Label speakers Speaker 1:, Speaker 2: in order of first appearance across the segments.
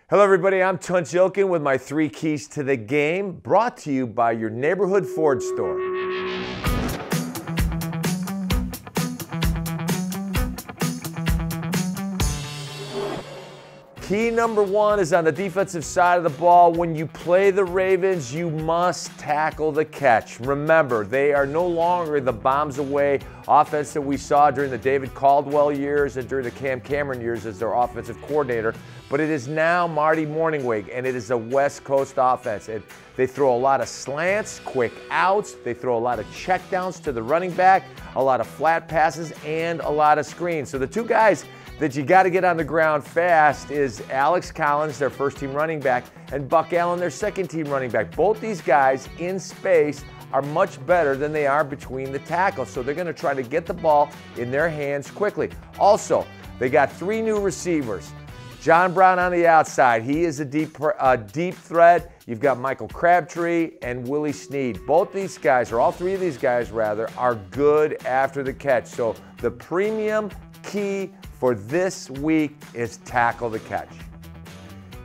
Speaker 1: Hello everybody, I'm Tunch Ilkin with my 3 keys to the game, brought to you by your neighborhood Ford store. Key number 1 is on the defensive side of the ball. When you play the Ravens, you must tackle the catch. Remember, they are no longer the bombs away offense that we saw during the David Caldwell years and during the Cam Cameron years as their offensive coordinator, but it is now Marty Mornhinweg, and it is a West Coast offense. And they throw a lot of slants, quick outs, they throw a lot of checkdowns to the running back, a lot of flat passes, and a lot of screens. So the two guys that you got to get on the ground fast is Alex Collins, their first-team running back, and Buck Allen, their second-team running back. Both these guys in space are much better than they are between the tackles, so they're going to try to get the ball in their hands quickly. Also, they got 3 new receivers. John Brown on the outside. He is a deep threat. You've got Michael Crabtree and Willie Snead. Both these guys, or all 3 of these guys rather, are good after the catch. So the premium key for this week is tackle the catch.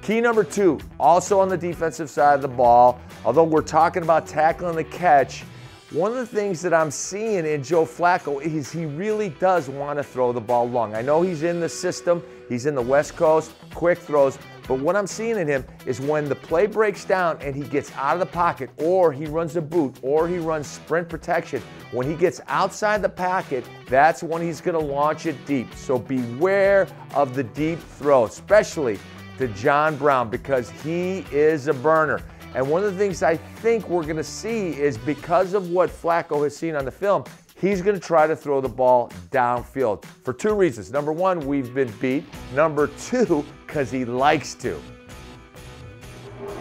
Speaker 1: Key number 2, also on the defensive side of the ball, although we're talking about tackling the catch, one of the things that I'm seeing in Joe Flacco is he really does want to throw the ball long. I know he's in the system, he's in the West Coast, quick throws, but what I'm seeing in him is when the play breaks down and he gets out of the pocket, or he runs a boot, or he runs sprint protection, when he gets outside the pocket, that's when he's going to launch it deep. So beware of the deep throw, especially to John Brown, because he is a burner. And one of the things I think we're going to see is because of what Flacco has seen on the film, he's going to try to throw the ball downfield for 2 reasons. Number 1, we've been beat. Number 2, because he likes to.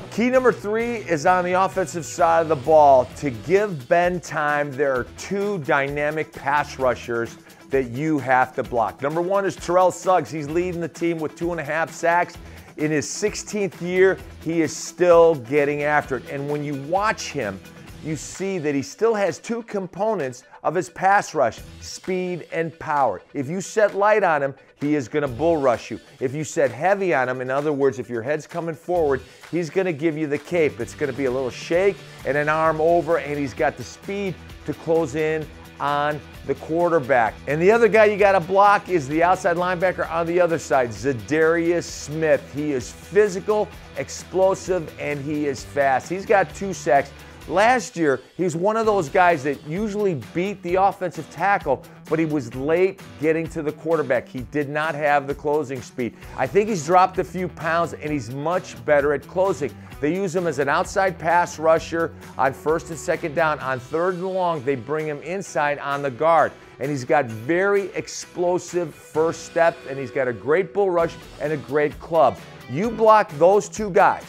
Speaker 1: Key number 3 is on the offensive side of the ball. To give Ben time, there are 2 dynamic pass rushers that you have to block. Number 1 is Terrell Suggs. He's leading the team with 2.5 sacks. In his 16th year, he is still getting after it. And when you watch him, you see that he still has 2 components of his pass rush, speed and power. If you set light on him, he is going to bull rush you. If you set heavy on him, in other words, if your head's coming forward, he's going to give you the cape. It's going to be a little shake and an arm over, and he's got the speed to close in on the quarterback. And the other guy you got to block is the outside linebacker on the other side, Zadarius Smith. He is physical, explosive, and he is fast. He's got 2 sacks. Last year, he was one of those guys that usually beat the offensive tackle, but he was late getting to the quarterback. He did not have the closing speed. I think he's dropped a few pounds, and he's much better at closing. They use him as an outside pass rusher on 1st and 2nd down. On 3rd and long, they bring him inside on the guard. And he's got very explosive first step, and he's got a great bull rush and a great club. You block those 2 guys,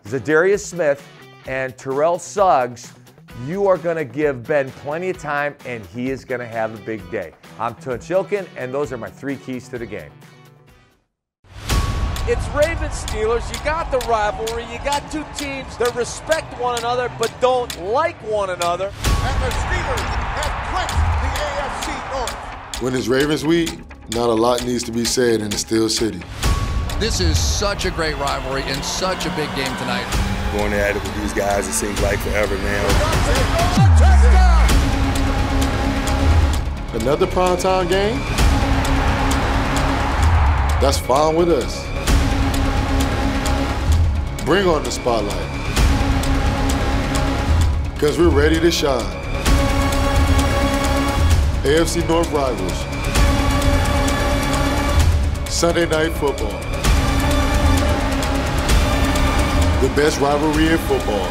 Speaker 1: Zadarius Smith and Terrell Suggs, you are going to give Ben plenty of time, and he is going to have a big day. I'm Tunch Ilkin, and those are my 3 keys to the game.
Speaker 2: It's Ravens-Steelers. You got the rivalry. You got 2 teams that respect one another but don't like one another.
Speaker 3: And the Steelers have clinched the AFC North.
Speaker 4: When it's Ravens week, not a lot needs to be said in the Steel City.
Speaker 5: This is such a great rivalry and such a big game tonight.
Speaker 6: Going at it with these guys, it seems like forever now.
Speaker 4: Another primetime game? That's fine with us. Bring on the spotlight, because we're ready to shine. AFC North rivals. Sunday Night Football. The best rivalry in football.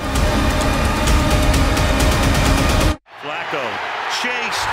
Speaker 7: Flacco, chased.